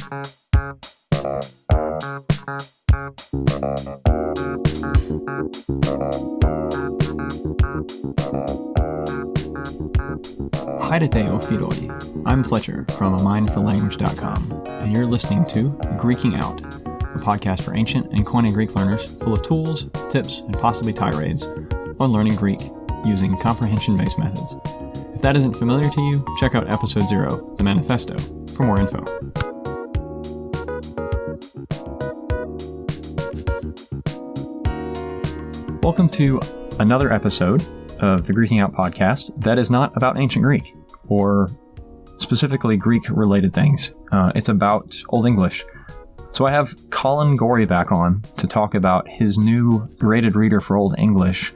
Haidete o Filoi. I'm Fletcher from amindforlanguage.com, and you're listening to Greeking Out, a podcast for ancient and Koine Greek learners full of tools, tips, and possibly tirades on learning Greek using comprehension-based methods. If that isn't familiar to you, check out episode 0, The Manifesto, for more info. Welcome to another episode of the Greeking Out podcast that is not about ancient Greek or specifically Greek-related things. It's about Old English. So I have Colin Gorrie back on to talk about his new graded reader for Old English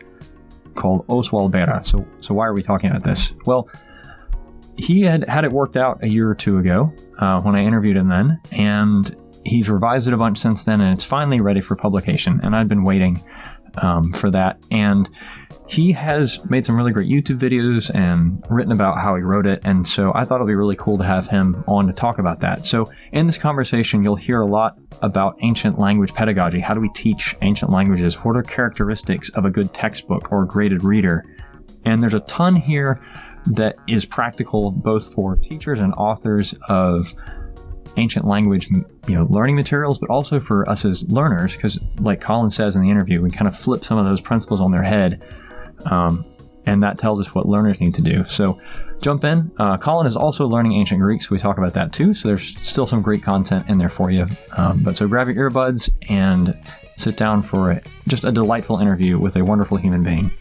called Oswald Bera. So why are we talking about this? Well, he had it worked out a year or two ago when I interviewed him then, and he's revised it a bunch since then, and it's finally ready for publication. And I've been waiting for that. And he has made some really great YouTube videos and written about how he wrote it. And so I thought it'd be really cool to have him on to talk about that. So in this conversation, you'll hear a lot about ancient language pedagogy. How do we teach ancient languages? What are characteristics of a good textbook or graded reader? And there's a ton here that is practical both for teachers and authors of ancient language, learning materials, but also for us as learners, because like Colin says in the interview, we kind of flip some of those principles on their head, and that tells us what learners need to do. So jump in. Colin is also learning ancient Greek, so we talk about that too. So there's still some great content in there for you. But so grab your earbuds and sit down for just a delightful interview with a wonderful human being.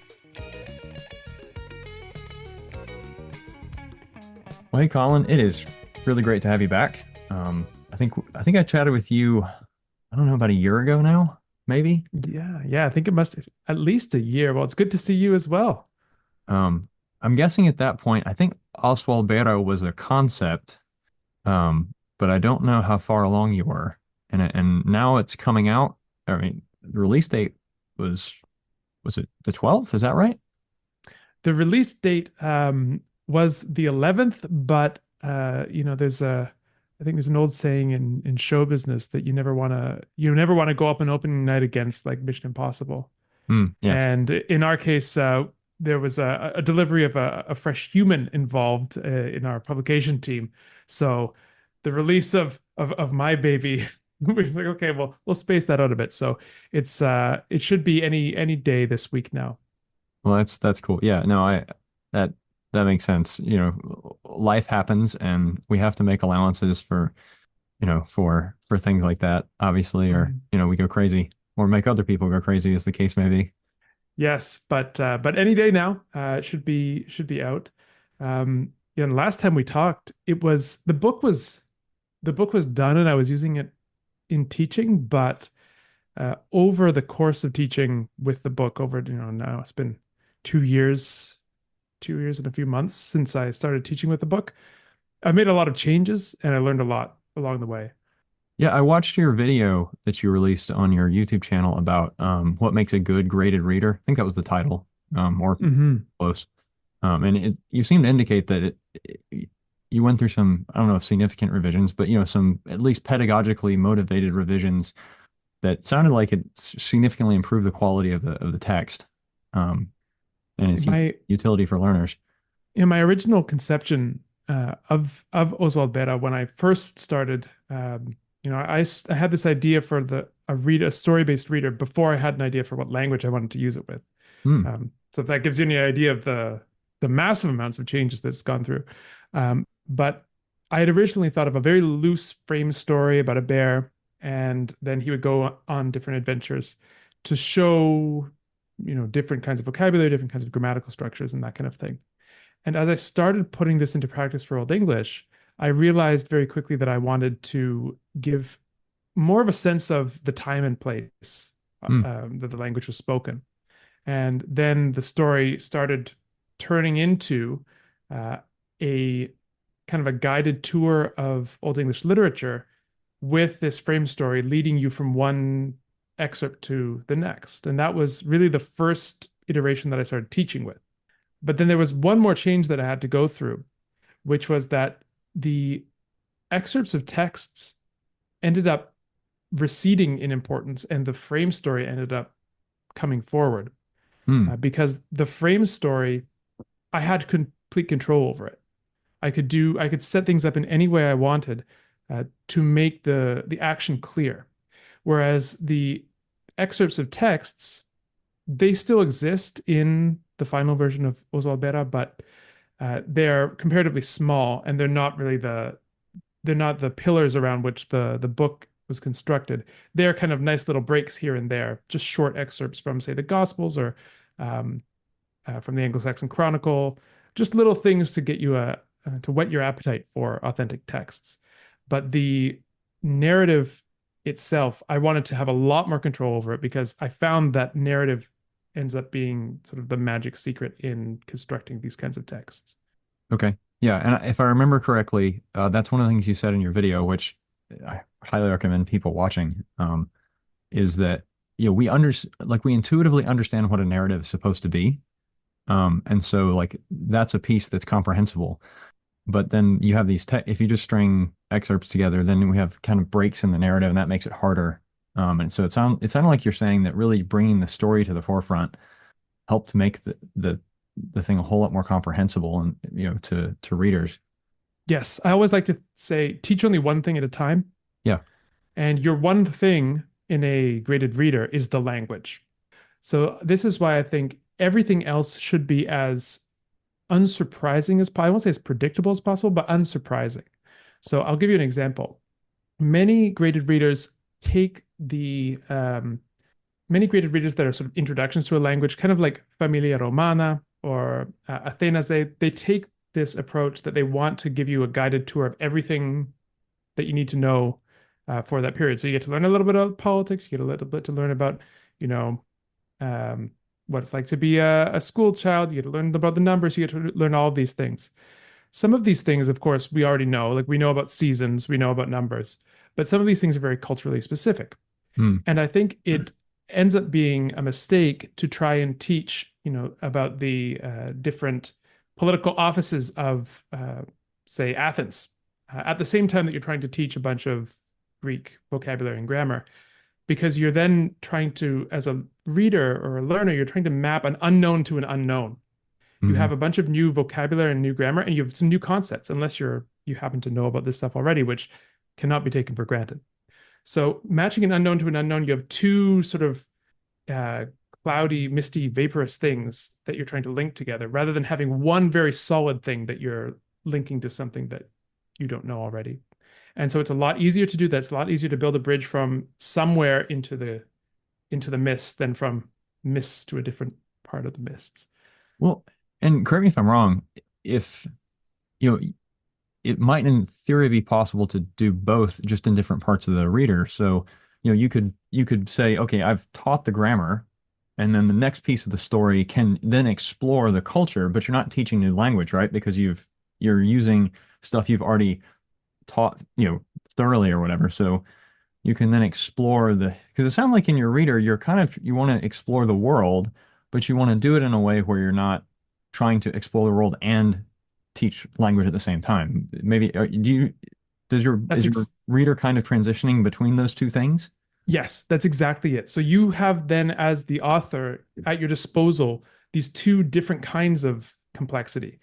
Well, hey Colin, it is really great to have you back. I think I chatted with you, I don't know, about a year ago now, maybe? Yeah. I think it must at least a year. Well, it's good to see you as well. I'm guessing at that point, I think Oswald Bera was a concept, but I don't know how far along you were. And now it's coming out. I mean, the release date was it the 12th? Is that right? The release date was the 11th, but I think there's an old saying in show business that you never want to go up an opening night against like Mission Impossible. Yes. And in our case, there was a delivery of a fresh human involved in our publication team. So the release of my baby, we was like, okay, well, we'll space that out a bit. So it should be any day this week now. Well, that's cool. Yeah, no, that makes sense. Life happens and we have to make allowances for things like that, obviously, or, we go crazy or make other people go crazy, as the case may be. Yes, but any day now, it should be out. Last time we talked, the book was done and I was using it in teaching, but over the course of teaching with the book now it's been 2 years and a few months since I started teaching with the book. I made a lot of changes and I learned a lot along the way. Yeah, I watched your video that you released on your YouTube channel about what makes a good graded reader. I think that was the title, or close. And you seem to indicate that you went through some, I don't know if significant revisions, but some at least pedagogically motivated revisions that sounded like it significantly improved the quality of the text. And its utility for learners. In my original conception of Oswald Bera, when I first started, I had this idea for a story-based reader before I had an idea for what language I wanted to use it with. So that gives you any idea of the massive amounts of changes that it's gone through. But I had originally thought of a very loose frame story about a bear, and then he would go on different adventures to show different kinds of vocabulary, different kinds of grammatical structures and that kind of thing. And as I started putting this into practice for Old English, I realized very quickly that I wanted to give more of a sense of the time and place that the language was spoken. And then the story started turning into a kind of a guided tour of Old English literature with this frame story leading you from one excerpt to the next. And that was really the first iteration that I started teaching with. But then there was one more change that I had to go through, which was that the excerpts of texts ended up receding in importance, and the frame story ended up coming forward Hmm. because the frame story, I had complete control over it. I could set things up in any way I wanted to make the action clear. Whereas the excerpts of texts, they still exist in the final version of Oswald Bera, but they're comparatively small, and they're not the pillars around which the book was constructed. They're kind of nice little breaks here and there, just short excerpts from, say, the Gospels or um, from the Anglo-Saxon Chronicle, just little things to get you to whet your appetite for authentic texts. But the narrative itself, I wanted to have a lot more control over it because I found that narrative ends up being sort of the magic secret in constructing these kinds of texts. Okay. Yeah, and if I remember correctly, that's one of the things you said in your video, which I highly recommend people watching, is that we intuitively understand what a narrative is supposed to be. And so like that's a piece that's comprehensible. But then you have these te if you just string excerpts together, then we have kind of breaks in the narrative, and that makes it harder. And so it sounded like you're saying that really bringing the story to the forefront helped make the thing a whole lot more comprehensible and to readers. Yes, I always like to say teach only one thing at a time. Yeah. And your one thing in a graded reader is the language. So this is why I think everything else should be as unsurprising as possible. I won't say as predictable as possible, but unsurprising. So I'll give you an example. Many graded readers take the many graded readers that are sort of introductions to a language, kind of like Familia Romana or Athena's, they take this approach that they want to give you a guided tour of everything that you need to know for that period. So you get to learn a little bit about politics, you get a little bit to learn about, you know, um, what it's like to be a school child. You get to learn about the numbers. You get to learn all of these things. Some of these things, of course, we already know. Like we know about seasons, we know about numbers, but some of these things are very culturally specific. Hmm. And I think it ends up being a mistake to try and teach, about the different political offices of, say, Athens, at the same time that you're trying to teach a bunch of Greek vocabulary and grammar, because you're then trying to, as a reader or a learner, you're trying to map an unknown to an unknown. You Hmm. have a bunch of new vocabulary and new grammar, and you have some new concepts, unless you happen to know about this stuff already, which cannot be taken for granted. So matching an unknown to an unknown, you have two sort of uh, cloudy, misty, vaporous things that you're trying to link together, rather than having one very solid thing that you're linking to something that you don't know already. And so it's a lot easier to do that. It's a lot easier to build a bridge from somewhere into the mist than from mist to a different part of the mists. Well, and correct me if I'm wrong, if you know, it might in theory be possible to do both just in different parts of the reader. So, you could say, okay, I've taught the grammar, and then the next piece of the story can then explore the culture, but you're not teaching new language, right? Because you're using stuff you've already taught, thoroughly or whatever. So you can then explore because it sounds like in your reader, you want to explore the world, but you want to do it in a way where you're not trying to explore the world and teach language at the same time. Maybe That's is your ex reader kind of transitioning between those two things? Yes, that's exactly it. So you have then, as the author, at your disposal, these two different kinds of complexity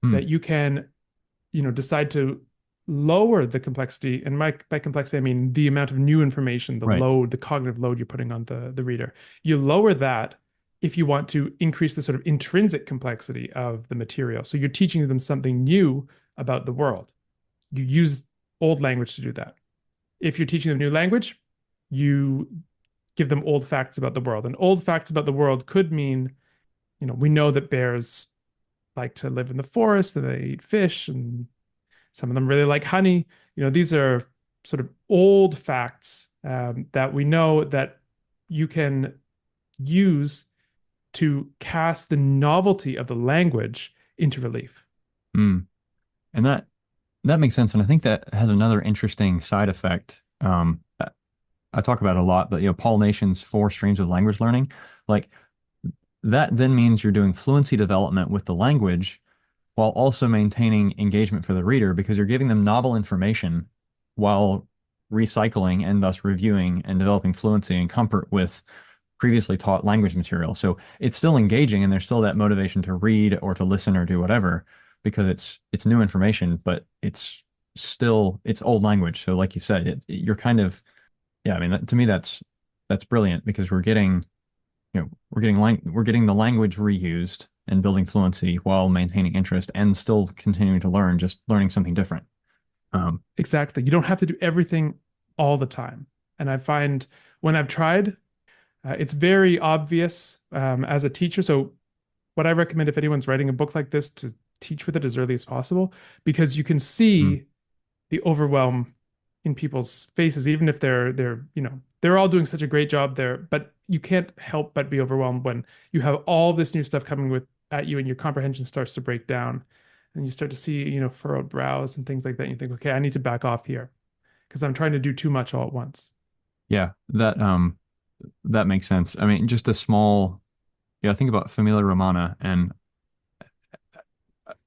Hmm. that you can, decide to lower the complexity. And by complexity, I mean the amount of new information, the Right. load, the cognitive load you're putting on the reader. You lower that if you want to increase the sort of intrinsic complexity of the material. So you're teaching them something new about the world. You use old language to do that. If you're teaching them new language, you give them old facts about the world. And old facts about the world could mean, we know that bears like to live in the forest and they eat fish, and some of them really like honey. These are sort of old facts that we know that you can use to cast the novelty of the language into relief. Hmm. And that makes sense. And I think that has another interesting side effect. I talk about it a lot, but Paul Nation's four streams of language learning, like that then means you're doing fluency development with the language while also maintaining engagement for the reader because you're giving them novel information while recycling and thus reviewing and developing fluency and comfort with previously taught language material. So it's still engaging and there's still that motivation to read or to listen or do whatever because it's new information, but it's old language. So like you said, you're kind of yeah, I mean to me that's brilliant because we're getting the language reused and building fluency while maintaining interest and still continuing to learn, just learning something different. Um, Exactly. You don't have to do everything all the time. And I find when I've tried, it's very obvious as a teacher. So, what I recommend if anyone's writing a book like this to teach with it as early as possible, because you can mm, see the overwhelm in people's faces, even if they're all doing such a great job there, but you can't help but be overwhelmed when you have all this new stuff coming with at you and your comprehension starts to break down and you start to see, furrowed brows and things like that. And you think, okay, I need to back off here because I'm trying to do too much all at once. yeah, that makes sense. I mean, just a small, yeah, think about Familia Romana, and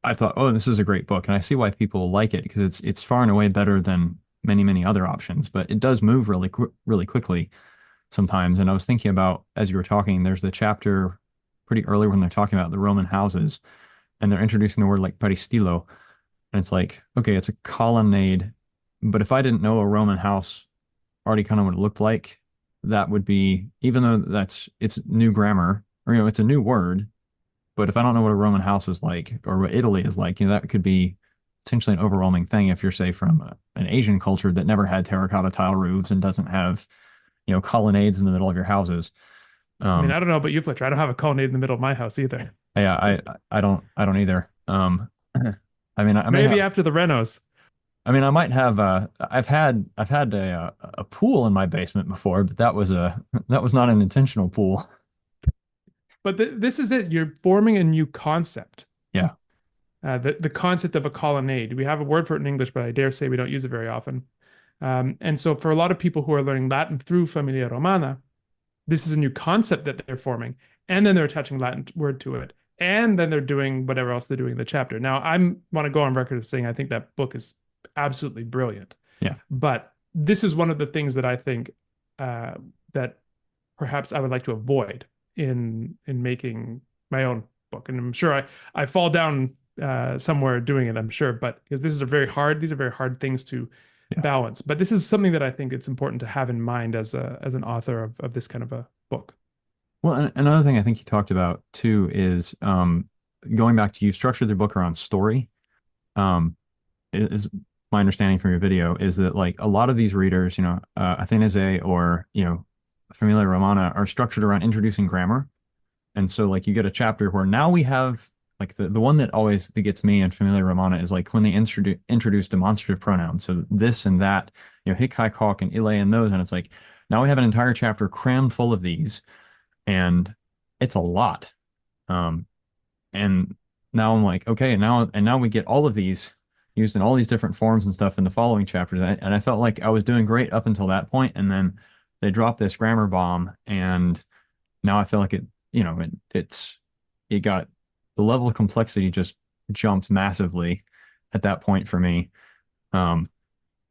I thought, oh, this is a great book, and I see why people like it because it's far and away better than many other options, but it does move really quickly sometimes. And I was thinking about as you were talking, there's the chapter pretty early when they're talking about the Roman houses, and they're introducing the word like peristilo, and it's like, okay, it's a colonnade, but if I didn't know a Roman house already kind of what it looked like, that would be, even though it's new grammar, or, it's a new word, but if I don't know what a Roman house is like or what Italy is like, that could be potentially an overwhelming thing if you're, say, from an Asian culture that never had terracotta tile roofs and doesn't have, colonnades in the middle of your houses. I mean, Um, I don't know about you, Fletcher. I don't have a colonnade in the middle of my house either. yeah, I don't either. I mean, I may Maybe have, after the renos. I mean, I might have, I've had a pool in my basement before, but that was not an intentional pool. But this is it. You're forming a new concept. Yeah. The concept of a colonnade. We have a word for it in English, but I dare say we don't use it very often. And so for a lot of people who are learning Latin through Familia Romana, this is a new concept that they're forming, and then they're attaching Latin word to it, and then they're doing whatever else they're doing in the chapter. Now, I want to go on record as saying I think that book is absolutely brilliant, Yeah. but this is one of the things that I think uh, that perhaps I would like to avoid in making my own book. And I'm sure I fall down somewhere doing it, I'm sure, but because these are very hard things to Yeah. balance. But this is something that I think it's important to have in mind as an author of this kind of a book. Well, another thing I think you talked about too is going back to you structured the book around story. Um, is my understanding from your video is that like a lot of these readers, Athenese or Familia Romana are structured around introducing grammar, and so like you get a chapter where now we have like the one that gets me in Familia Romana is like when they introduce demonstrative pronouns, so this and that, hic, haec, hoc, and ille, and those, and it's like now we have an entire chapter crammed full of these, and it's a lot. Um, and now I'm like, okay, and now we get all of these used in all these different forms and stuff in the following chapters. And I felt like I was doing great up until that point, and then they dropped this grammar bomb, and now I feel like it got the level of complexity just jumped massively at that point for me. Um,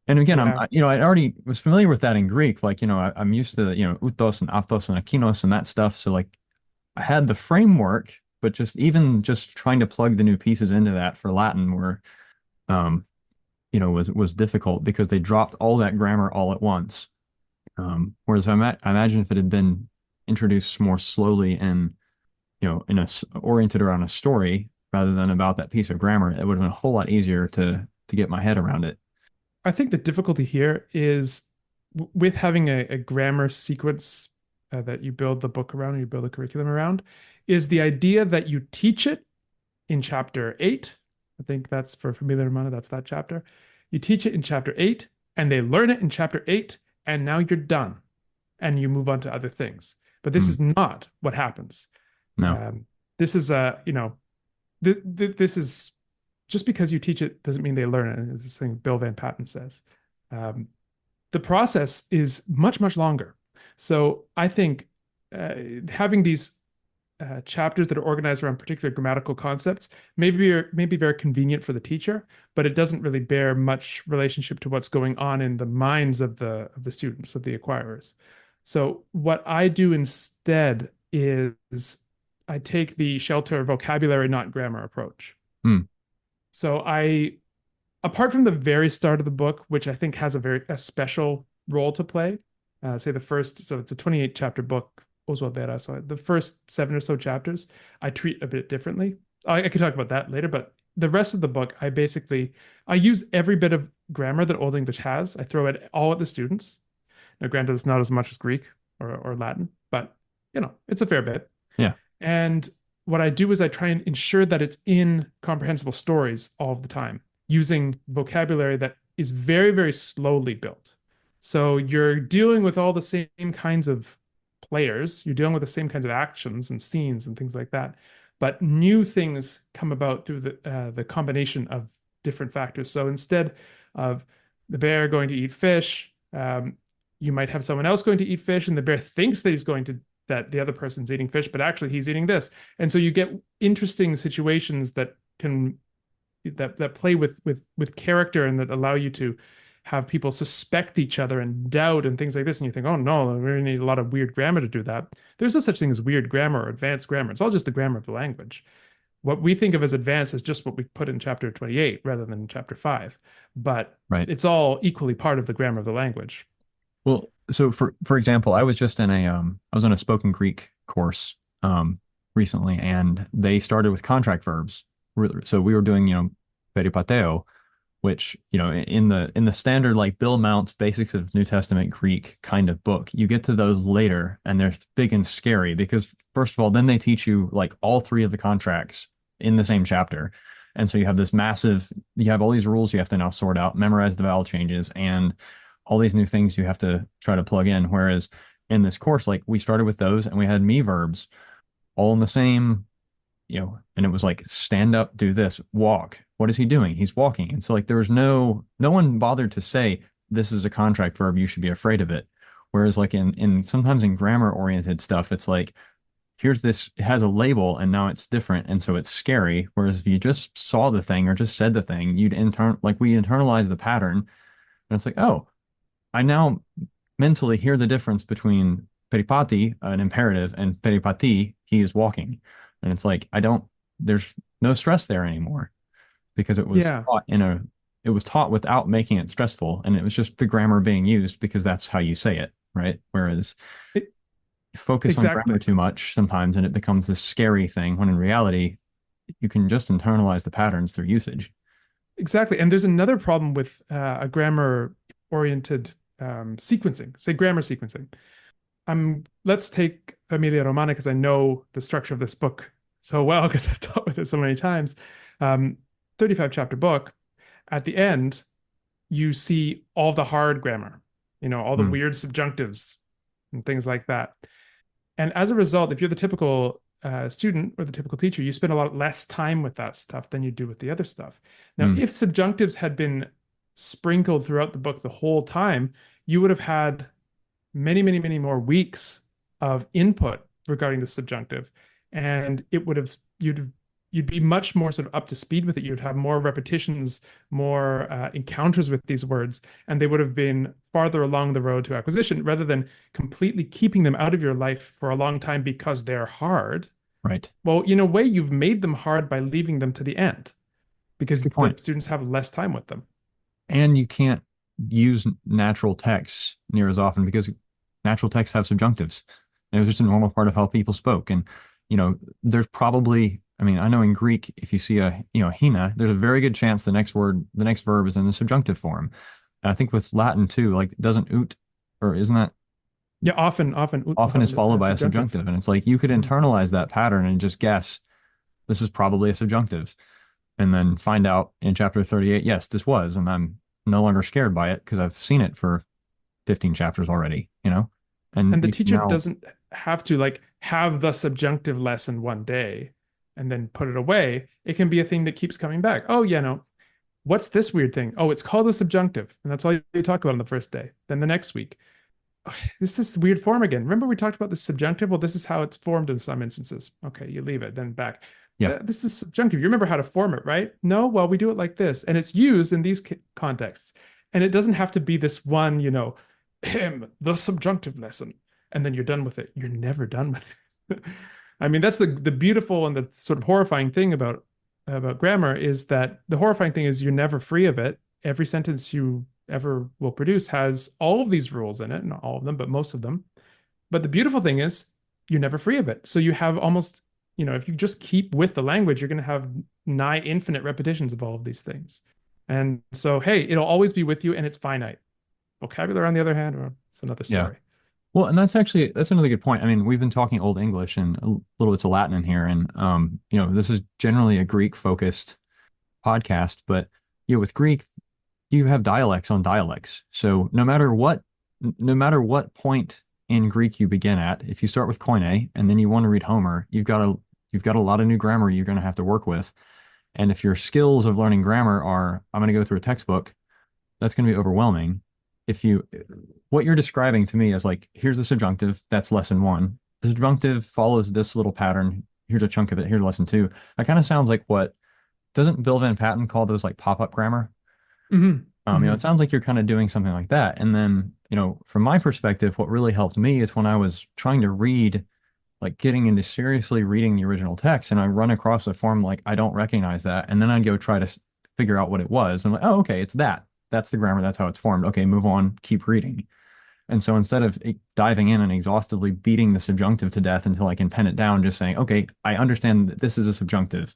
and again, Yeah. I already was familiar with that in Greek. Like, I'm used to, outos and aptos and akinos and that stuff. So like I had the framework, but just trying to plug the new pieces into that for Latin um, was difficult because they dropped all that grammar all at once. Whereas I imagine if it had been introduced more slowly and, oriented around a story rather than about that piece of grammar, it would have been a whole lot easier to get my head around it. I think the difficulty here is with having a grammar sequence that you build the book around, or you build a curriculum around, is the idea that you teach it in chapter 8. I think that's for Familia Romana, that's that chapter. You teach it in chapter 8, and they learn it in chapter 8, and now you're done, and you move on to other things. But this Hmm. is not what happens. No, Um, this is this is just because you teach it doesn't mean they learn it. It's this thing Bill Van Patten says. Um, the process is much, much longer. So I think having these chapters that are organized around particular grammatical concepts maybe very convenient for the teacher, but it doesn't really bear much relationship to what's going on in the minds of the students, of the acquirers. So what I do instead is I take the shelter vocabulary, not grammar approach. Hmm. So apart from the very start of the book, which I think has a special role to play, say the first, so it's a 28 chapter book, Oswald Vera. So the first seven or so chapters, I treat a bit differently. I could talk about that later, but the rest of the book, I use every bit of grammar that Old English has. I throw it all at the students. Now, granted, it's not as much as Greek or Latin, but it's a fair bit. Yeah. And what I do is I try and ensure that it's in comprehensible stories all the time, using vocabulary that is very, very slowly built. So you're dealing with all the same kinds of players, you're dealing with the same kinds of actions and scenes and things like that, but new things come about through the combination of different factors. So instead of the bear going to eat fish, you might have someone else going to eat fish, and the bear thinks that the other person's eating fish, but actually he's eating this. And so you get interesting situations that play with character and that allow you to have people suspect each other and doubt and things like this. And you think, oh no, we really need a lot of weird grammar to do that. There's no such thing as weird grammar or advanced grammar. It's all just the grammar of the language. What we think of as advanced is just what we put in chapter 28 rather than chapter 5. But Right. it's all equally part of the grammar of the language. Well, so for example, I was just in I was on a spoken Greek course recently, and they started with contract verbs. So we were doing, peripateo, which, in the standard like Bill Mount's Basics of New Testament Greek kind of book, you get to those later and they're big and scary because first of all, then they teach you like all three of the contracts in the same chapter. And so you have all these rules you have to now sort out, memorize the vowel changes, and all these new things you have to try to plug in. Whereas in this course, like we started with those and we had me verbs all in the same, and it was like stand up, do this, walk. What is he doing? He's walking. And so like there was no one bothered to say this is a contract verb, you should be afraid of it. Whereas like in sometimes in grammar oriented stuff, it's like here's this, it has a label and now it's different. And so it's scary. Whereas if you just saw the thing or just said the thing, we internalize the pattern and it's like, oh, I now mentally hear the difference between peripati, an imperative, and peripati, he is walking. And it's like, there's no stress there anymore because Yeah, it was taught without making it stressful. And it was just the grammar being used because that's how you say it, right? Whereas it, you focus on exactly. grammar too much sometimes and it becomes this scary thing when in reality, you can just internalize the patterns through usage. Exactly. And there's another problem with a grammar oriented sequencing, say grammar sequencing. Let's take Familia Romana because I know the structure of this book so well because I've taught with it so many times. 35 chapter book. At the end, you see all the hard grammar, all the Hmm. weird subjunctives and things like that. And as a result, if you're the typical student or the typical teacher, you spend a lot less time with that stuff than you do with the other stuff. Now, Hmm. if subjunctives had been sprinkled throughout the book the whole time, you would have had many, many, many more weeks of input regarding the subjunctive, and you'd be much more sort of up to speed with it. You'd have more repetitions, more encounters with these words, and they would have been farther along the road to acquisition rather than completely keeping them out of your life for a long time because they're hard. Right. Well, in a way, you've made them hard by leaving them to the end because Good the point. students have less time with them. And you can't use natural texts near as often because natural texts have subjunctives. It was just a normal part of how people spoke. And, there's probably, I mean, I know in Greek, if you see hina, there's a very good chance the next verb is in the subjunctive form. And I think with Latin too, like doesn't ut, or isn't that Yeah, often ut will often have is followed a by a subjunctive. subjunctive? And it's like you could Mhm. internalize that pattern and just guess this is probably a subjunctive. And then find out in chapter 38, yes, this was, and I'm no longer scared by it because I've seen it for 15 chapters already. And And the you can teacher now, doesn't have to like have the subjunctive lesson one day and then put it away. It can be a thing that keeps coming back. Oh, yeah, no. What's this weird thing? Oh, it's called a subjunctive. And that's all you talk about on the first day. Then the next week. This is weird form again. Remember we talked about the subjunctive? Well, this is how it's formed in some instances. Okay, you leave it, then back. Yeah. This is subjunctive. You remember how to form it, right? No, well, we do it like this, and it's used in these contexts. And it doesn't have to be this one, him, the subjunctive lesson, and then you're done with it. You're never done with it. I mean, that's the beautiful and the sort of horrifying thing about grammar is that the horrifying thing is you're never free of it. Every sentence you ever will produce has all of these rules in it, not all of them, but most of them. But the beautiful thing is you're never free of it. So you have almost, if you just keep with the language, you're going to have nigh infinite repetitions of all of these things. And so, hey, it'll always be with you and it's finite. Vocabulary, on the other hand, well, it's another Yeah. story. Well, and that's another good point. I mean, we've been talking Old English and a little bits of Latin in here, and this is generally a Greek focused podcast, but with Greek, you have dialects on dialects. So no matter what point in Greek you begin at, if you start with Koine and then you want to read Homer, you've got a lot of new grammar you're going to have to work with. And if your skills of learning grammar are, I'm going to go through a textbook, that's going to be overwhelming. If you, what you're describing to me is like, here's the subjunctive, that's lesson one. The subjunctive follows this little pattern. Here's a chunk of it. Here's lesson two. That kind of sounds like what, doesn't Bill Van Patten call those like pop-up grammar? Hmm. It sounds like you're kind of doing something like that. And then, from my perspective, what really helped me is when I was trying to read, like getting into seriously reading the original text, and I run across a form like I don't recognize that, and then I'd go try to figure out what it was. I'm like, oh, okay, it's that. That's the grammar. That's how it's formed. Okay, move on. Keep reading. And so instead of diving in and exhaustively beating the subjunctive to death until I can pen it down, just saying, okay, I understand that this is a subjunctive.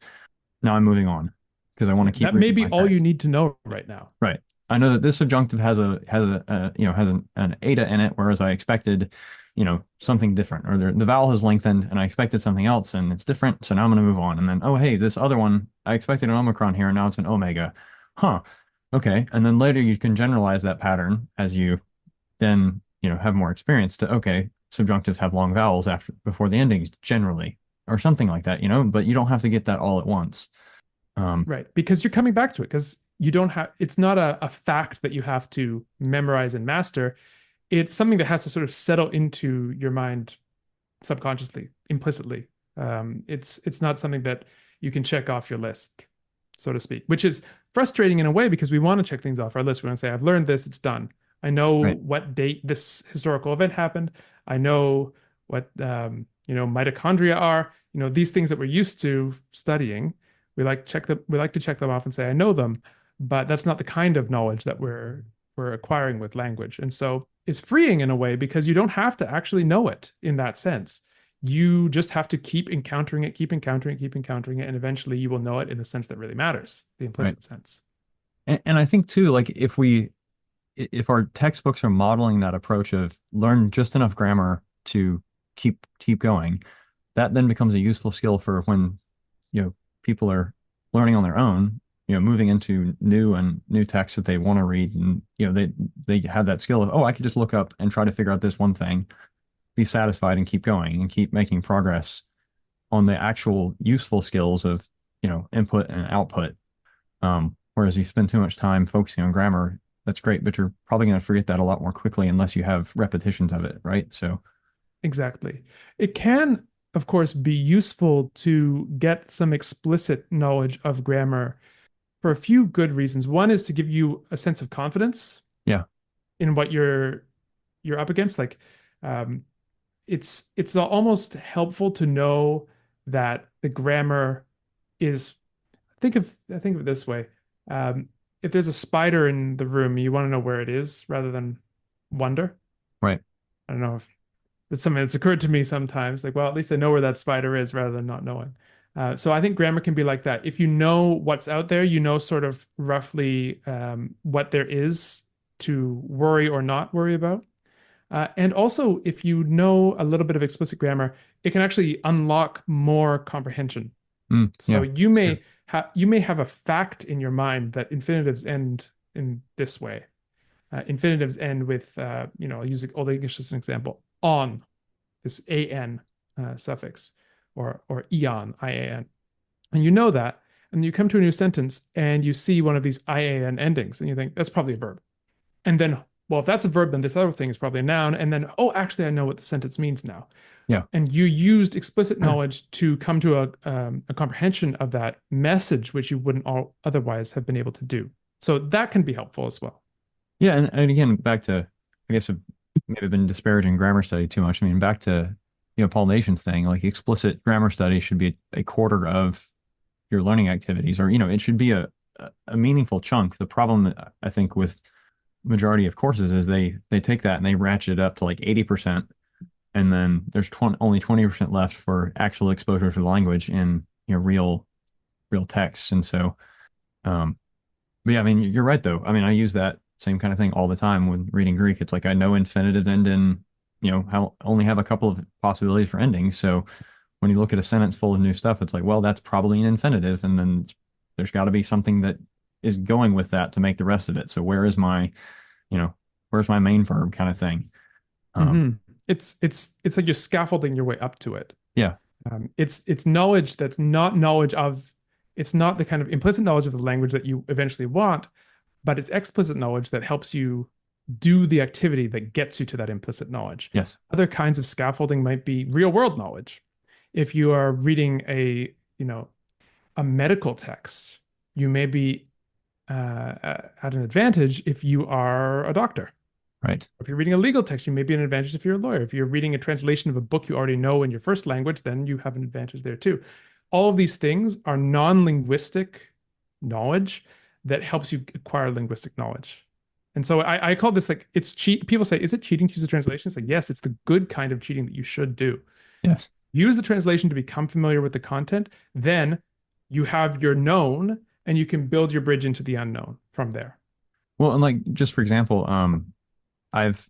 Now I'm moving on because I want to keep That may reading be my all you text. need to know right now. Right. I know that this subjunctive has an eta in it, whereas I expected, something different, or the vowel has lengthened and I expected something else and it's different. So now I'm going to move on. And then, oh, hey, this other one, I expected an omicron here and now it's an omega. Huh. Okay. And then later you can generalize that pattern as you then, have more experience to, okay, subjunctives have long vowels before the endings generally, or something like that, but you don't have to get that all at once. Right. Because you're coming back to it because you don't have, it's not a fact that you have to memorize and master. It's something that has to sort of settle into your mind subconsciously, implicitly. It's not something that you can check off your list, so to speak, which is frustrating in a way because we want to check things off our list. We want to say, I've learned this, it's done. I know Right. what date this historical event happened. I know what mitochondria are. These things that we're used to studying. We like to check them off and say, I know them, but that's not the kind of knowledge that we're acquiring with language. And so it's freeing in a way because you don't have to actually know it in that sense. You just have to keep encountering it, keep encountering it, keep encountering it, and eventually you will know it in the sense that really matters, the Right. implicit sense. And I think too, like if our textbooks are modeling that approach of learn just enough grammar to keep going, that then becomes a useful skill for when, people are learning on their own, moving into new texts that they want to read, and they have that skill of, oh, I could just look up and try to figure out this one thing, be satisfied and keep going and keep making progress on the actual useful skills of, input and output. Whereas you spend too much time focusing on grammar, that's great, but you're probably going to forget that a lot more quickly unless you have repetitions of it, right? So, Exactly. It can, of course, be useful to get some explicit knowledge of grammar for a few good reasons. One is to give you a sense of confidence yeah, in what you're up against. Like, um, it's almost helpful to know that the grammar is. Think of it this way. Um, if there's a spider in the room, you want to know where it is rather than wonder. right, I don't know if that's something that's occurred to me sometimes. Like, well, at least I know where that spider is rather than not knowing. So I think grammar can be like that. If you know what's out there, you know sort of roughly what there is to worry or not worry about. And also, if you know a little bit of explicit grammar, it can actually unlock more comprehension. So yeah, you it's true. may have a fact in your mind that infinitives end in this way. Infinitives end with I'll use Old English as an example, on, this an suffix, or eon, ian, and you know that, and you come to a new sentence and you see one of these ian endings, and you think that's probably a verb, and then well, if that's a verb, then this other thing is probably a noun. And then, oh, actually, I know what the sentence means now. Yeah. And you used explicit knowledge to come to a comprehension of that message, which you wouldn't otherwise have been able to do. So that can be helpful as well. Yeah, and again, back to, I guess I've maybe been disparaging grammar study too much. I mean, back to, Paul Nation's thing, like explicit grammar study should be a quarter of your learning activities, or, it should be a meaningful chunk. The problem, I think, with majority of courses is they take that and they ratchet it up to like 80%, and then there's only 20% left for actual exposure to the language in, real texts. And so, but yeah, I mean, you're right though. I mean, I use that same kind of thing all the time when reading Greek. It's like I know infinitive end and, how only have a couple of possibilities for endings. So when you look at a sentence full of new stuff, it's like, well, that's probably an infinitive, and then there's got to be something that is going with that to make the rest of it. So you know, where's my main verb kind of thing? Um, hmm it's like you're scaffolding your way up to it. yeah, It's knowledge that's not knowledge of, it's not the kind of implicit knowledge of the language that you eventually want, but it's explicit knowledge that helps you do the activity that gets you to that implicit knowledge. yes, Other kinds of scaffolding might be real world knowledge. If you are reading a medical text, you may be at an advantage if you are a doctor. right. If you're reading a legal text, you may be an advantage if you're a lawyer. If you're reading a translation of a book you already know in your first language, then you have an advantage there too. All of these things are non-linguistic knowledge that helps you acquire linguistic knowledge. And so I call this like it's cheat. People say, is it cheating to use a translation? It's like, yes, it's the good kind of cheating that you should do. Yes. Use the translation to become familiar with the content. Then you have your known and you can build your bridge into the unknown from there. Well, and like just for example, I've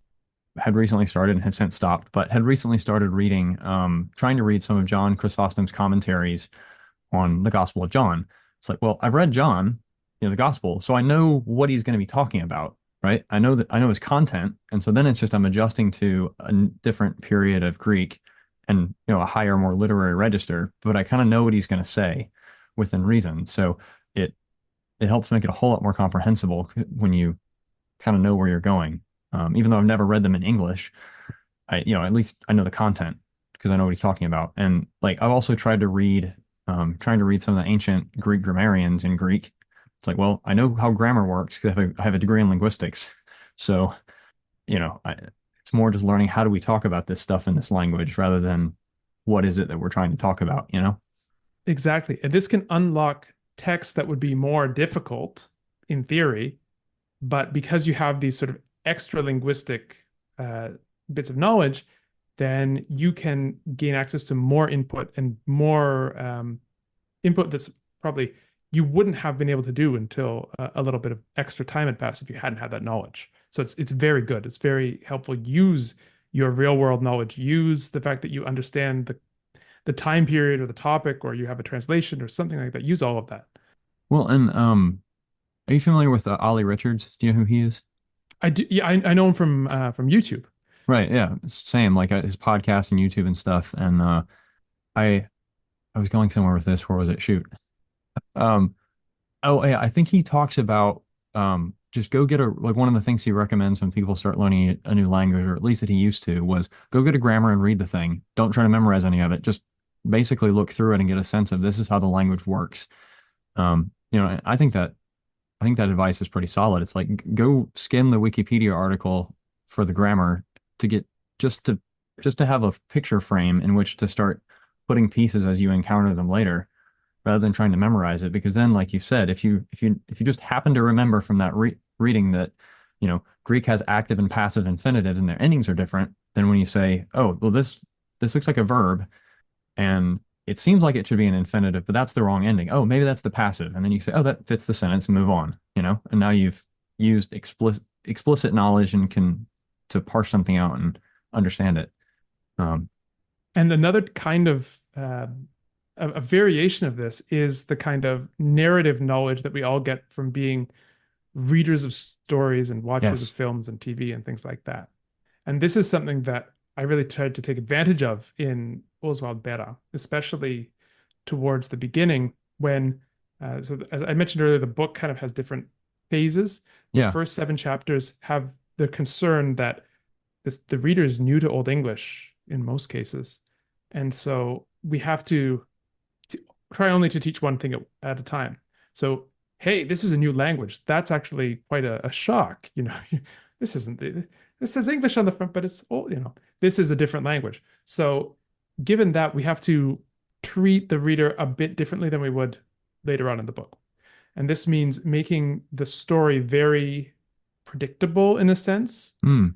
had recently started and have since stopped, but had recently started reading, trying to read some of John Chrysostom's commentaries on the Gospel of John. It's like, well, I've read John, the Gospel, so I know what he's going to be talking about, right? I know his content, and so then it's just I'm adjusting to a different period of Greek and a higher, more literary register, but I kind of know what he's going to say within reason. So it it helps make it a whole lot more comprehensible when you kind of know where you're going. Even though I've never read them in English, at least I know the content because I know what he's talking about. And like I've also trying to read some of the ancient Greek grammarians in Greek. It's like, well, I know how grammar works because I have a degree in linguistics. So, it's more just learning how do we talk about this stuff in this language rather than what is it that we're trying to talk about? Exactly. And this can unlock texts that would be more difficult in theory, but because you have these sort of extra linguistic uh, bits of knowledge, then you can gain access to more input and more input that's probably you wouldn't have been able to do until a little bit of extra time had passed if you hadn't had that knowledge. So it's very good. It's very helpful. Use your real world knowledge. Use the fact that you understand the time period or the topic, or you have a translation or something like that. Use all of that. Well, and are you familiar with Ollie Richards? Do you know who he is? I do. Yeah, I know him from YouTube. Right. Yeah. Same. Like his podcast and YouTube and stuff. And I I was going somewhere with this. Where was it? Shoot. Um. Oh yeah. I think he talks about just go get like one of the things he recommends when people start learning a new language, or at least that he used to, was go get a grammar and read the thing. Don't try to memorize any of it. Just basically look through it and get a sense of this is how the language works. I think that advice is pretty solid. It's like go skim the Wikipedia article for the grammar to get just to just to have a picture frame in which to start putting pieces as you encounter them later, rather than trying to memorize it. Because then, like you said, if you just happen to remember from that reading that, Greek has active and passive infinitives and their endings are different, then when you say, oh, well, this looks like a verb and it seems like it should be an infinitive, but that's the wrong ending. Oh, maybe that's the passive. And then you say, oh, that fits the sentence and move on. And now you've used explicit knowledge and can to parse something out and understand it. Um, And another kind of a variation of this is the kind of narrative knowledge that we all get from being readers of stories and watchers of yes. films and TV and things like that. And this is something that I really tried to take advantage of in Oswald Bera, especially towards the beginning when, so as I mentioned earlier, the book kind of has different phases. The Yeah. first 7 chapters have the concern that the reader is new to Old English in most cases, and so we have to try only to teach one thing at a time. So, hey, this is a new language. That's actually quite a shock. This isn't this says English on the front, but it's old. This is a different language. So, given that, we have to treat the reader a bit differently than we would later on in the book. And this means making the story very predictable in a sense. Hmm.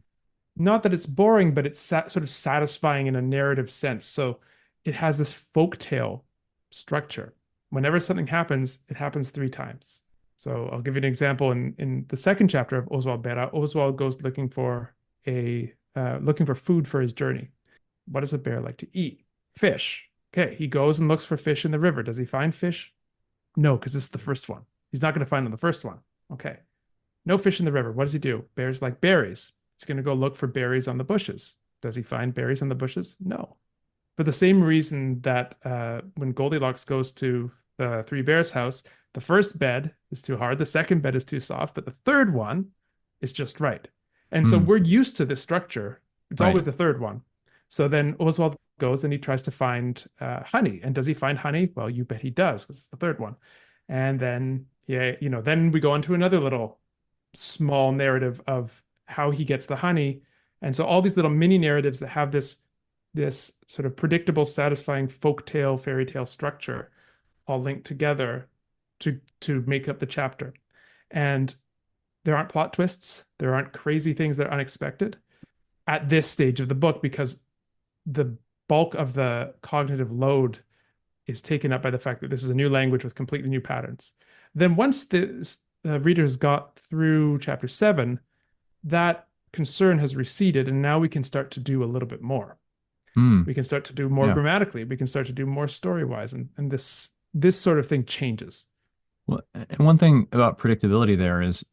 Not that it's boring, but it's sort of satisfying in a narrative sense. So it has this folktale structure. Whenever something happens, it happens three times. So I'll give you an example. In the second chapter of Oswald Bera, Oswald goes looking for food for his journey. What does a bear like to eat? Fish. Okay, he goes and looks for fish in the river. Does he find fish? No, because this is the first one. He's not going to find them the first one. Okay. No fish in the river. What does he do? Bears like berries. He's going to go look for berries on the bushes. Does he find berries on the bushes? No. For the same reason that when Goldilocks goes to the Three Bears house, the first bed is too hard, the second bed is too soft, but the third one is just right. And so Hmm. we're used to this structure. It's Right. always the third one. So then Oswald goes and he tries to find honey. And does he find honey? Well, you bet he does, because it's the third one. And then, yeah, then we go into another little small narrative of how he gets the honey. And so all these little mini narratives that have this sort of predictable, satisfying folktale, fairy tale structure all linked together to make up the chapter. And there aren't plot twists. There aren't crazy things that are unexpected at this stage of the book because the bulk of the cognitive load is taken up by the fact that this is a new language with completely new patterns. Then once the readers got through chapter 7, that concern has receded, and now we can start to do a little bit more. Hmm. We can start to do more Yeah. grammatically. We can start to do more story-wise, and this sort of thing changes. Well, and one thing about predictability there is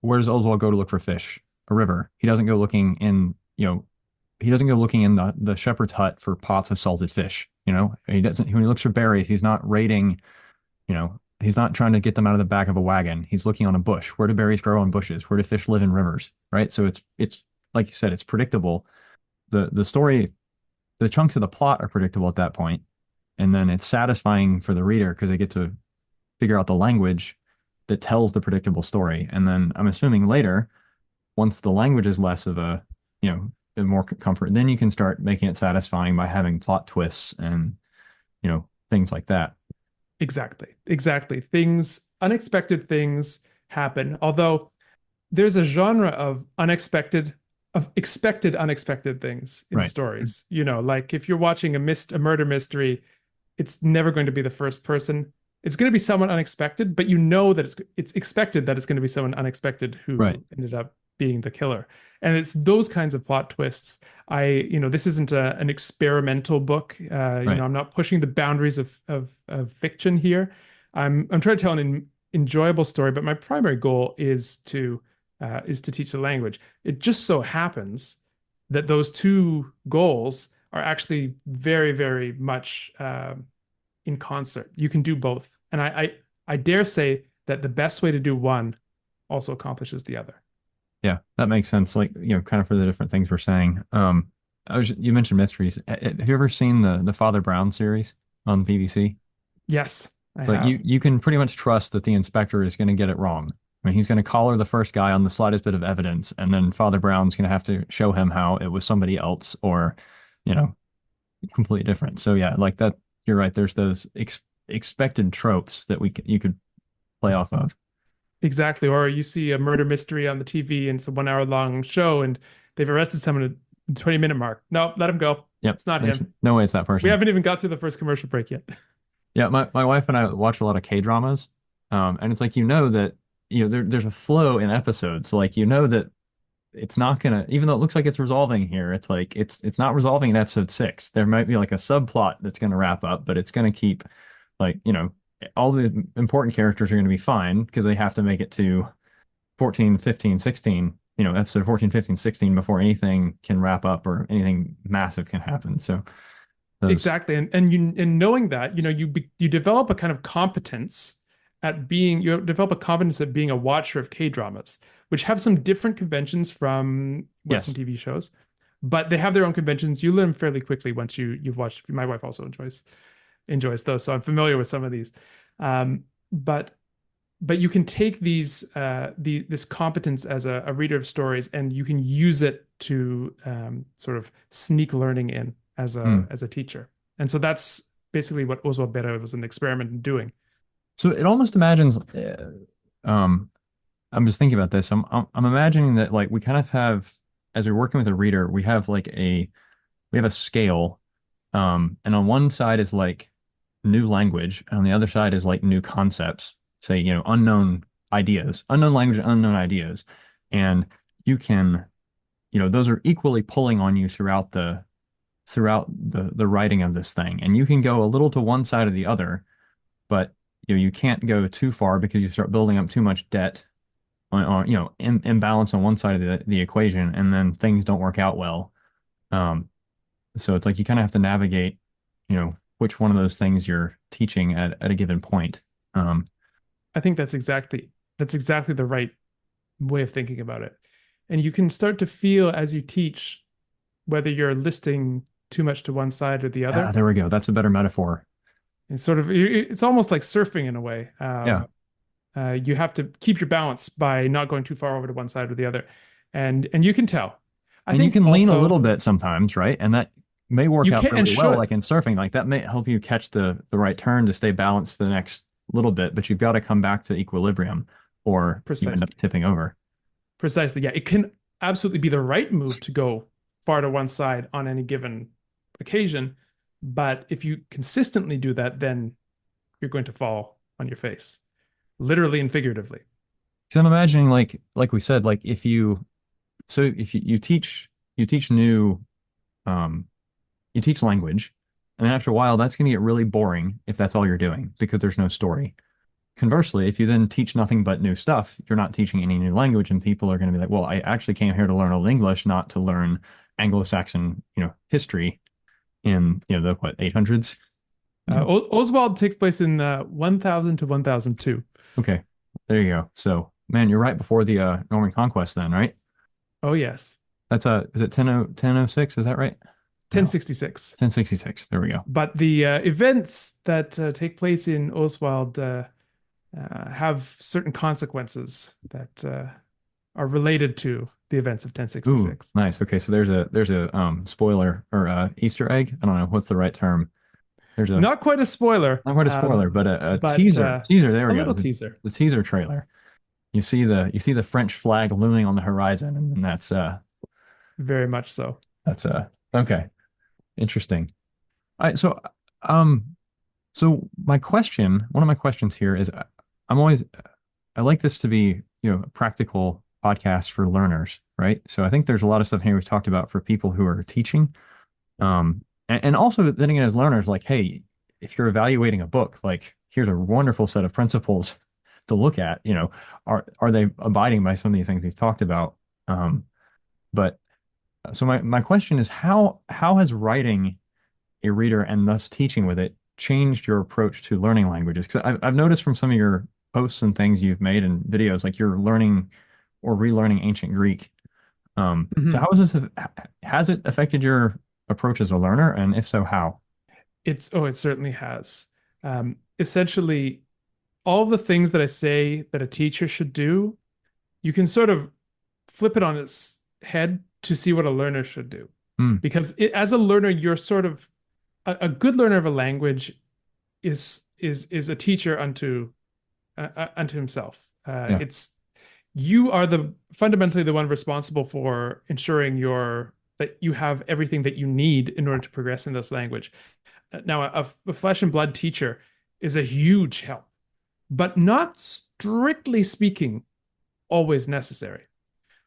where does Oswald go to look for fish? A river. He doesn't go looking he doesn't go looking in the shepherd's hut for pots of salted fish. He doesn't, when he looks for berries, he's not raiding, he's not trying to get them out of the back of a wagon. He's looking on a bush. Where do berries grow on bushes? Where do fish live in rivers? Right. So it's like you said, it's predictable. The story, the chunks of the plot are predictable at that point, and then it's satisfying for the reader because they get to figure out the language that tells the predictable story. And then I'm assuming later, once the language is less of a more comfort, then you can start making it satisfying by having plot twists and, things like that. Exactly. Unexpected things happen. Although there's a genre of expected unexpected things in Right. stories. Like if you're watching a murder mystery, it's never going to be the first person. It's going to be someone unexpected, but you know that it's expected that it's going to be someone unexpected who Right. ended up being the killer. And it's those kinds of plot twists. This isn't an experimental book. Right. I'm not pushing the boundaries of fiction here. I'm trying to tell an enjoyable story, but my primary goal is to teach the language. It just so happens that those two goals are actually very, very much in concert. You can do both. And I dare say that the best way to do one also accomplishes the other. Yeah, that makes sense. Like, kind of for the different things we're saying. You mentioned mysteries. Have you ever seen the Father Brown series on BBC? Yes, I It's like have. you can pretty much trust that the inspector is going to get it wrong. I mean, he's going to collar the first guy on the slightest bit of evidence, and then Father Brown's going to have to show him how it was somebody else or, you know, completely different. So yeah, like that, you're right. There's those expected tropes that you could play off of. Exactly. Or you see a murder mystery on the TV and it's a 1 hour long show and they've arrested someone at the 20-minute mark. No, let him go. Yep. It's not There's him. no way it's that We person. haven't even got through the first commercial break yet. Yeah, my wife and I watch a lot of K-dramas. And it's like that there's a flow in episodes. So like that it's not gonna, even though it looks like it's resolving here, it's like it's not resolving in episode 6. There might be like a subplot that's gonna wrap up, but it's gonna keep like, all the important characters are gonna be fine because they have to make it to 14, 15, 16, episode 14, 15, 16 before anything can wrap up or anything massive can happen. So those Exactly. And knowing that, you develop a kind of competence at being a watcher of K-dramas which have some different conventions from Western Yes. TV shows, but they have their own conventions. You learn fairly quickly once you've watched. My wife also enjoys those, so I'm familiar with some of these. Um, but you can take this competence as a reader of stories, and you can use it to sort of sneak learning in Hmm. as a teacher. And so that's basically what Oswald Beta was an experiment in doing. So it almost imagines, um, I'm just thinking about this. I'm imagining that like we kind of have, as we're working with a reader, we have a scale, and on one side is like new language, and on the other side is like new concepts. Say, unknown ideas, unknown language, unknown ideas, and you can, those are equally pulling on you throughout the writing of this thing, and you can go a little to one side or the other, but you can't go too far because you start building up too much debt imbalance on one side of the equation, and then things don't work out well. Um, so it's like you kind of have to navigate, which one of those things you're teaching at a given point. Um, I think that's exactly the right way of thinking about it. And you can start to feel as you teach whether you're listing too much to one side or the other. there we go. That's a better metaphor. And sort of, it's almost like surfing in a way. Yeah. You have to keep your balance by not going too far over to one side or the other, and you can tell. I And you think can lean a also little bit sometimes, right? And that may work you out can and really well, should like in surfing. Like that may help you catch the right turn to stay balanced for the next little bit, but you've got to come back to equilibrium or you end up precisely, tipping over. precisely. Yeah, it can absolutely be the right move to go far to one side on any given occasion, but if you consistently do that, then you're going to fall on your face, literally and figuratively. Because I'm imagining like we said, like if you teach new um you teach language, and then after a while that's going to get really boring if that's all you're doing because there's no story. Conversely, if you then teach nothing but new stuff, you're not teaching any new language, and people are going to be like, well, I actually came here to learn Old English, not to learn Anglo-Saxon, history in, the what, 800s? Oswald takes place in 1000 to 1002. Okay. There you go. So, man, you're right before the Norman Conquest then, right? Oh, yes, That's is it 1006? Is that right? No. 1066. 1066. There we go. But the events that take place in Oswald have certain consequences that are related to the events of Ooh, 1066. nice. Okay, so there's a spoiler or Easter egg. I don't know what's the right term. There's a Not quite a spoiler, not quite a spoiler, but a but teaser. Teaser, there a we go. little The, teaser. the teaser trailer. You see the French flag looming on the horizon, and Very much so. that's okay. Interesting. All right, um so one of my questions here is I'm always I like this to be, a practical podcast for learners, right? So I think there's a lot of stuff here we've talked about for people who are teaching. And also then again, as learners, like, hey, if you're evaluating a book, like here's a wonderful set of principles to look at, are they abiding by some of these things we've talked about? But so my question is how has writing a reader and thus teaching with it changed your approach to learning languages? Because I've noticed from some of your posts and things you've made and videos, like you're learning or relearning ancient Greek. So Mhm. has it affected your approach as a learner? And if so, how? It certainly has. Essentially, all the things that I say that a teacher should do, you can sort of flip it on its head to see what a learner should do. Hmm. Because as a learner, you're sort of a good learner of a language is a teacher unto himself. Yeah. It's you are the fundamentally the one responsible for ensuring that you have everything that you need in order to progress in this language. Now, a flesh and blood teacher is a huge help, but not strictly speaking always necessary.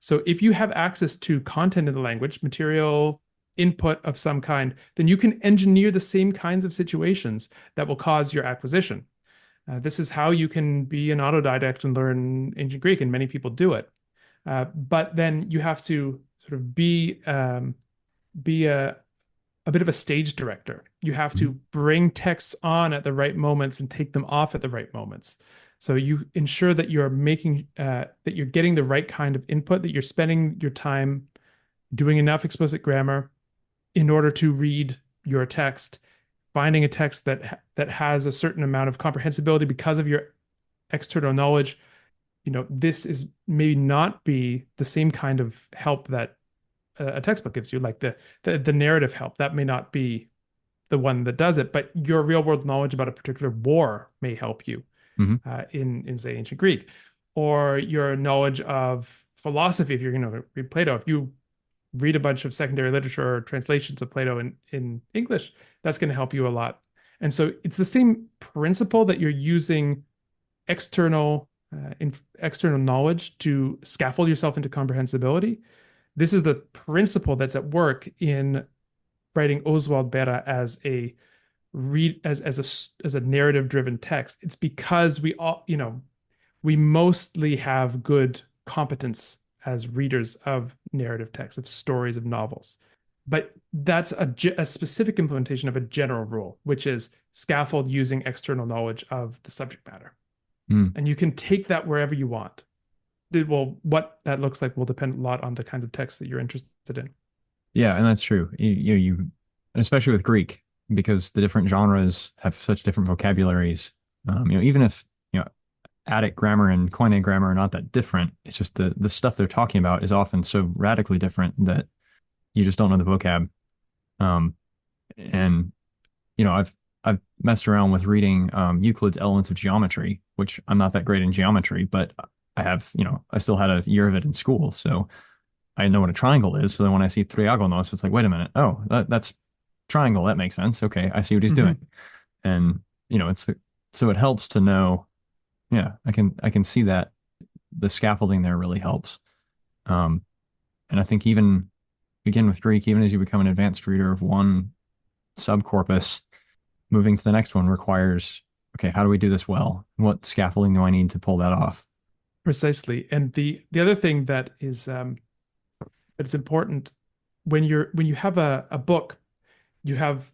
So if you have access to content in the language, material, input of some kind, then you can engineer the same kinds of situations that will cause your acquisition. This is how you can be an autodidact and learn ancient Greek, and many people do it. But then you have to sort of be a bit of a stage director. You have to bring texts on at the right moments and take them off at the right moments. So you ensure that you're making that you're getting the right kind of input, that you're spending your time doing enough explicit grammar in order to read your text, finding a text that has a certain amount of comprehensibility because of your external knowledge. This is maybe not be the same kind of help that a textbook gives you, like the narrative help. That may not be the one that does it, but your real world knowledge about a particular war may help you Hmm. in say ancient Greek, or your knowledge of philosophy. If you're going to read Plato, if you read a bunch of secondary literature or translations of Plato in English, that's going to help you a lot. And so it's the same principle that you're using external external knowledge to scaffold yourself into comprehensibility. This is the principle that's at work in writing Oswald Bera as a read as a narrative driven text. It's because we mostly have good competence as readers of narrative texts, of stories, of novels. But that's a specific implementation of a general rule, which is scaffold using external knowledge of the subject matter. Mm. And you can take that wherever you want. What that looks like will depend a lot on the kinds of texts that you're interested in. Yeah, and that's true. Especially with Greek, because the different genres have such different vocabularies. Even if Attic grammar and Koine grammar are not that different, it's just the stuff they're talking about is often so radically different that you just don't know the vocab. Um, and I've messed around with reading Euclid's Elements of Geometry, which I'm not that great in geometry, but I have, I still had a year of it in school, so I know what a triangle is. So then when I see triagonos, it's like, wait a minute, oh, that's triangle. That makes sense. Okay, I see what he's doing. Mhm. And so it helps to know. Yeah, I can see that the scaffolding there really helps. Um, and I think even again with Greek, even as you become an advanced reader of one subcorpus, moving to the next one requires, okay, how do we do this well? What scaffolding do I need to pull that off? Precisely. And the other thing that is that's important when you have a book, you have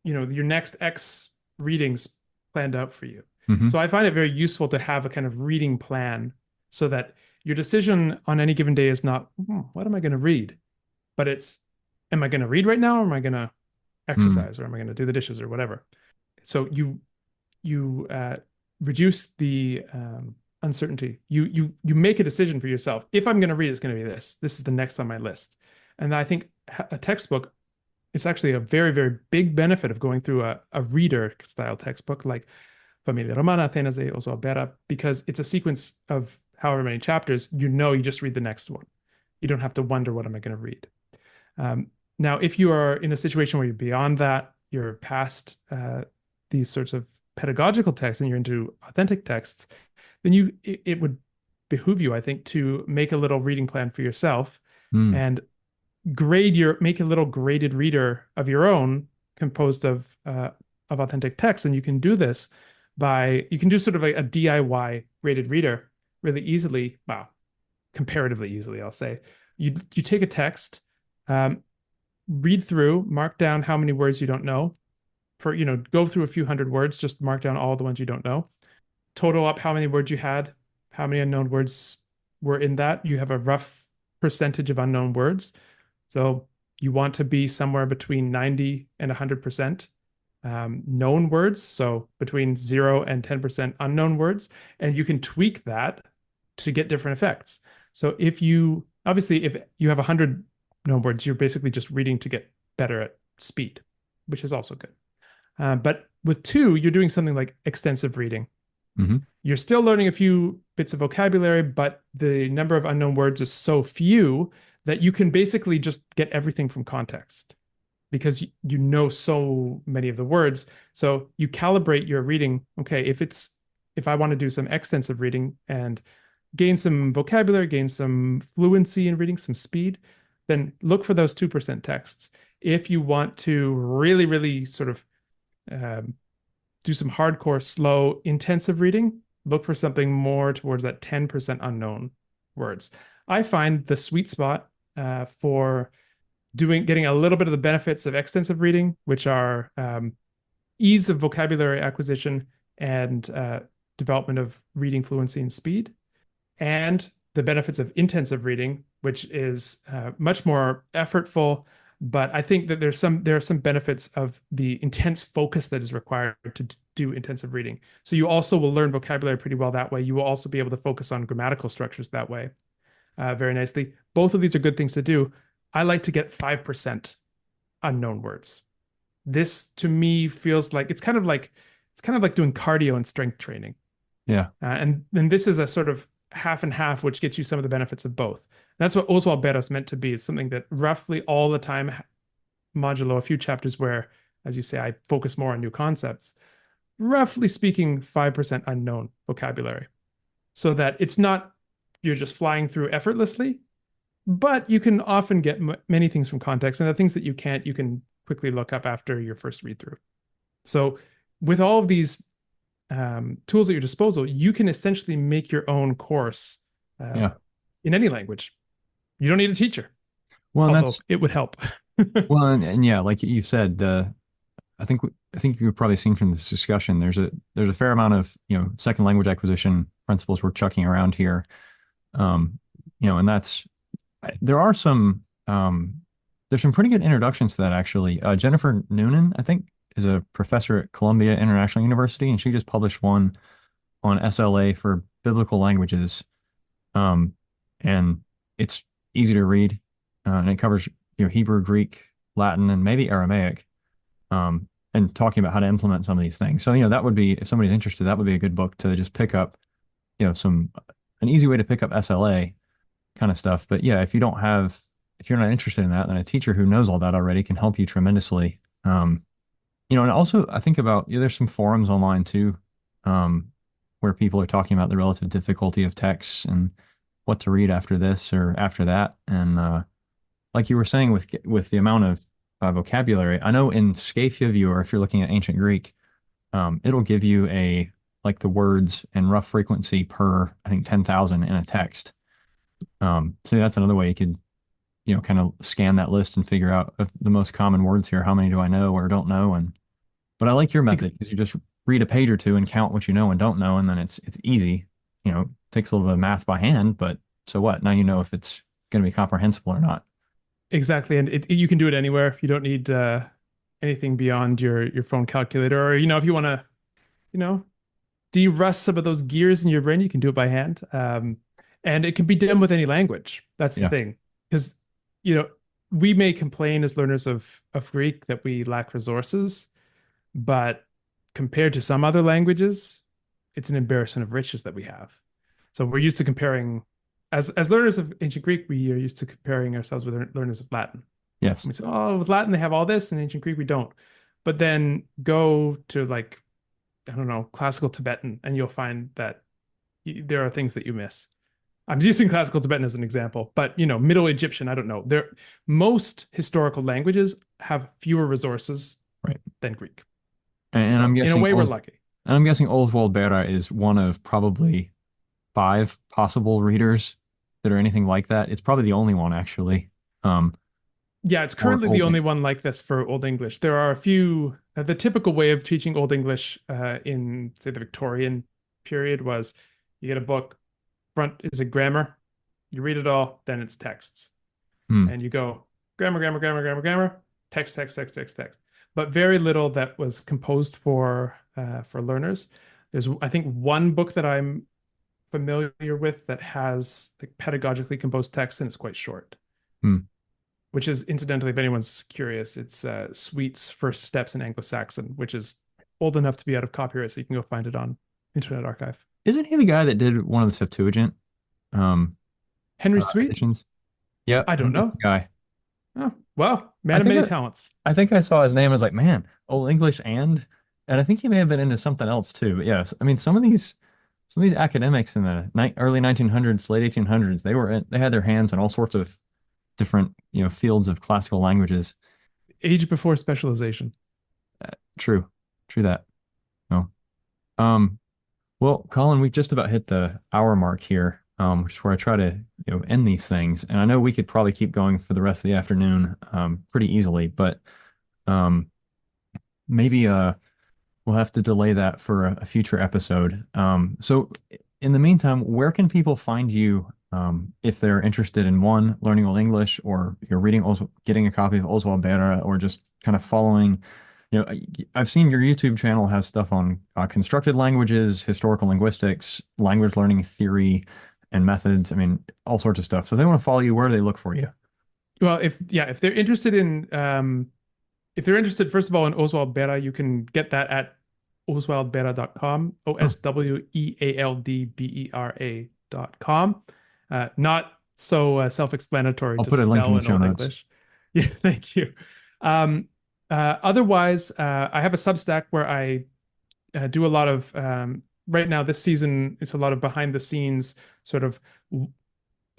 your next X readings planned out for you. Hmm. So I find it very useful to have a kind of reading plan so that your decision on any given day is not, what am I going to read? But it's, am I going to read right now or am I going to Mm. exercise or am I going to do the dishes or whatever? So you reduce the uncertainty. You make a decision for yourself. If I'm going to read, it's going to be this. This is the next on my list. And I think a textbook, it's actually a very, very big benefit of going through a reader style textbook like Familia Romana, Athenas de Oswald Bera, because it's a sequence of however many chapters. You just read the next one. You don't have to wonder, what am I going to read? Now, if you are in a situation where you're beyond that, you're past these sorts of pedagogical texts and you're into authentic texts, then it would behoove you, I think, to make a little reading plan for yourself Mm. and make a little graded reader of your own composed of authentic text. And you can do this you can do sort of like a DIY graded reader really easily, well, comparatively easily, I'll say. You take a text, um, read through, mark down how many words you don't know. Go through a few hundred words, just mark down all the ones you don't know. Total up how many words you had, how many unknown words were in that. You have a rough percentage of unknown words. So you want to be somewhere between 90 and 100% known words. So between 0 and 10% unknown words. And you can tweak that to get different effects. So if you have 100 known words, you're basically just reading to get better at speed, which is also good. But with two, you're doing something like extensive reading. Hmm. You're still learning a few bits of vocabulary, but the number of unknown words is so few that you can basically just get everything from context because you know so many of the words. So you calibrate your reading. Okay, if I want to do some extensive reading and gain some vocabulary, gain some fluency in reading, some speed, then look for those 2% texts. If you want to really, really sort of um, do some hardcore, slow, intensive reading, look for something more towards that 10% unknown words. I find the sweet spot for getting a little bit of the benefits of extensive reading, which are ease of vocabulary acquisition and development of reading fluency and speed, and the benefits of intensive reading, which is much more effortful. But I think that there are some benefits of the intense focus that is required to do intensive reading. So you also will learn vocabulary pretty well that way. You will also be able to focus on grammatical structures that way very nicely. Both of these are good things to do. I like to get 5% unknown words. This to me feels like it's kind of like doing cardio and strength training. Yeah. And this is a sort of half and half, which gets you some of the benefits of both. That's what Oswald Beta is meant to be. Is something that roughly all the time, modulo a few chapters where, as you say, I focus more on new concepts. Roughly speaking, 5% unknown vocabulary, so that it's not you're just flying through effortlessly, but you can often get many things from context, and the things that you can't, you can quickly look up after your first read through. So, with all of these tools at your disposal, you can essentially make your own course Yeah. in any language. You don't need a teacher, Well, and although that's it would help. well, and yeah, like you said, I think you've probably seen from this discussion, there's a fair amount of, second language acquisition principles we're chucking around here. And that's there are some there's some pretty good introductions to that actually. Jennifer Noonan, I think, is a professor at Columbia International University, and she just published one on SLA for biblical languages. Um, and it's easy to read, and it covers, Hebrew, Greek, Latin, and maybe Aramaic, and talking about how to implement some of these things. So, that would be, if somebody's interested, that would be a good book to just pick up, an easy way to pick up SLA kind of stuff. But yeah, if you're not interested in that, then a teacher who knows all that already can help you tremendously. And also I think about, there's some forums online too, where people are talking about the relative difficulty of texts and what to read after this or after that. And like you were saying with the amount of vocabulary, I know in Scathia Viewer, if you're looking at ancient Greek, it'll give you like the words and rough frequency per, I think, 10,000 in a text. So that's another way you could, kind of scan that list and figure out of the most common words here. How many do I know or don't know? But I like your method because you just read a page or two and count what you know and don't know, and then it's easy. Takes a little bit of math by hand, but so what? Now you know if it's going to be comprehensible or not. Exactly, and you can do it anywhere. You don't need anything beyond your phone calculator, or if you want to, you know, de-rust some of those gears in your brain, you can do it by hand. And it can be done with any language. That's the Yeah. thing, because you know we may complain as learners of Greek that we lack resources, but compared to some other languages, it's an embarrassment of riches that we have. So we're used to comparing, as learners of ancient Greek, we are used to comparing ourselves with learners of Latin. Yes. And we say, oh, with Latin they have all this, and ancient Greek we don't. But then go to like, I don't know, classical Tibetan, and you'll find that there are things that you miss. I'm using classical Tibetan as an example, but Middle Egyptian, I don't know. Most historical languages have fewer resources Right. than Greek. And So I'm in a guessing way, we're lucky. and I'm guessing Oswald Bera is one of probably five possible readers that are anything like that. It's probably the only one actually. Um, Yeah, it's or currently the Old only English. one like this for Old English. There are a few. The typical way of teaching Old English in, say, the Victorian period was you get a book, front is a grammar, you read it all, then it's texts. Hmm. And you go grammar, grammar, grammar, grammar, grammar, text, text, text, text, text. But very little that was composed for learners. There's, I think, one book that I'm familiar with that has like pedagogically composed text, and it's quite short. Hmm. Which is, incidentally, if anyone's curious, it's Sweet's First Steps in Anglo-Saxon, which is old enough to be out of copyright, so you can go find it on Internet Archive. Isn't he the guy that did one of the Septuagint um, Henry Sweet? editions? Yeah, I I don't think that's know. the guy. Oh, well, I man of think many I, talents. I think I saw his name. I was like, man, Old English and I think he may have been into something else too. But yes, I mean some of these academics in the early 1900s, late 1800s, they had their hands in all sorts of different fields of classical languages. Age before specialization. True, true that. No. Um, well, Colin, we've just about hit the hour mark here, which is where I try to end these things. And I know we could probably keep going for the rest of the afternoon, pretty easily, but um, maybe We'll have to delay that for a future episode. So in the meantime, where can people find you if they're interested in one, learning Old English, or you're reading, getting a copy of Oswald Bera, or just kind of following, I've seen your YouTube channel has stuff on constructed languages, historical linguistics, language learning theory and methods. I mean, all sorts of stuff. So if they want to follow you, where do they look for you? Well, if they're interested in if they're interested, first of all, in Oswald Bera, you can get that at oswaldbera.com, OSWEALDBERA.com. Not so self-explanatory I'll to put a link in spell the in show Old notes. English. Yeah, thank you. Otherwise, I have a Substack where I do a lot of right now this season. It's a lot of behind the scenes sort of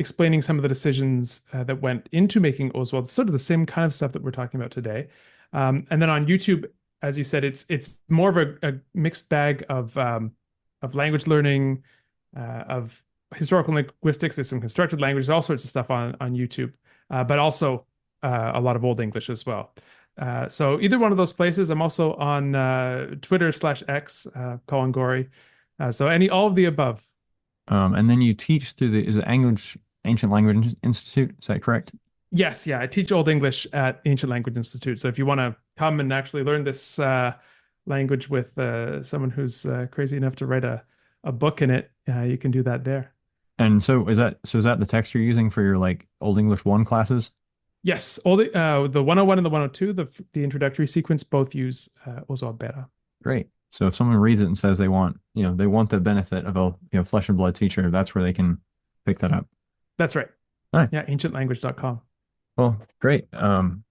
explaining some of the decisions that went into making Oswald, sort of the same kind of stuff that we're talking about today. And then on YouTube, as you said, it's more of a mixed bag of language learning, of historical linguistics. There's some constructed languages, all sorts of stuff on YouTube, but also a lot of Old English as well. So either one of those places. I'm also on Twitter/X, Colin Gorrie. So all of the above. And then you teach through is it Ancient Language Institute? Is that correct? Yes, yeah, I teach Old English at Ancient Language Institute. So if you want to come and actually learn this language with someone who's crazy enough to write a book in it, you can do that there. And so is that the text you're using for your like Old English 1 classes? Yes, all the 101 and the 102, the introductory sequence both use Oswald Bera. Great. So if someone reads it and says they want the benefit of a flesh and blood teacher, that's where they can pick that up. That's right. All right. Yeah, ancientlanguage.com. Well, great. And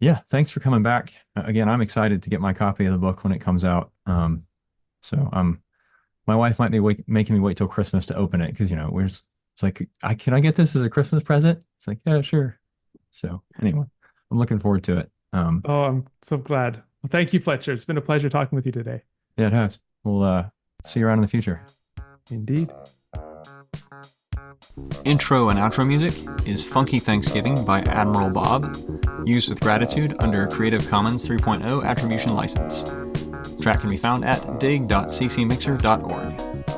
yeah, thanks for coming back. Again, I'm excited to get my copy of the book when it comes out. My wife might be making me wait till Christmas to open it because it's like, can I get this as a Christmas present? It's like, yeah, sure. So anyway, I'm looking forward to it. Oh, I'm so glad. Well, thank you, Fletcher. It's been a pleasure talking with you today. Yeah, it has. We'll see you around in the future. Indeed. Intro and outro music is Funky Thanksgiving by Admiral Bob, used with gratitude under Creative Commons 3.0 Attribution License. The track can be found at dig.ccmixer.org.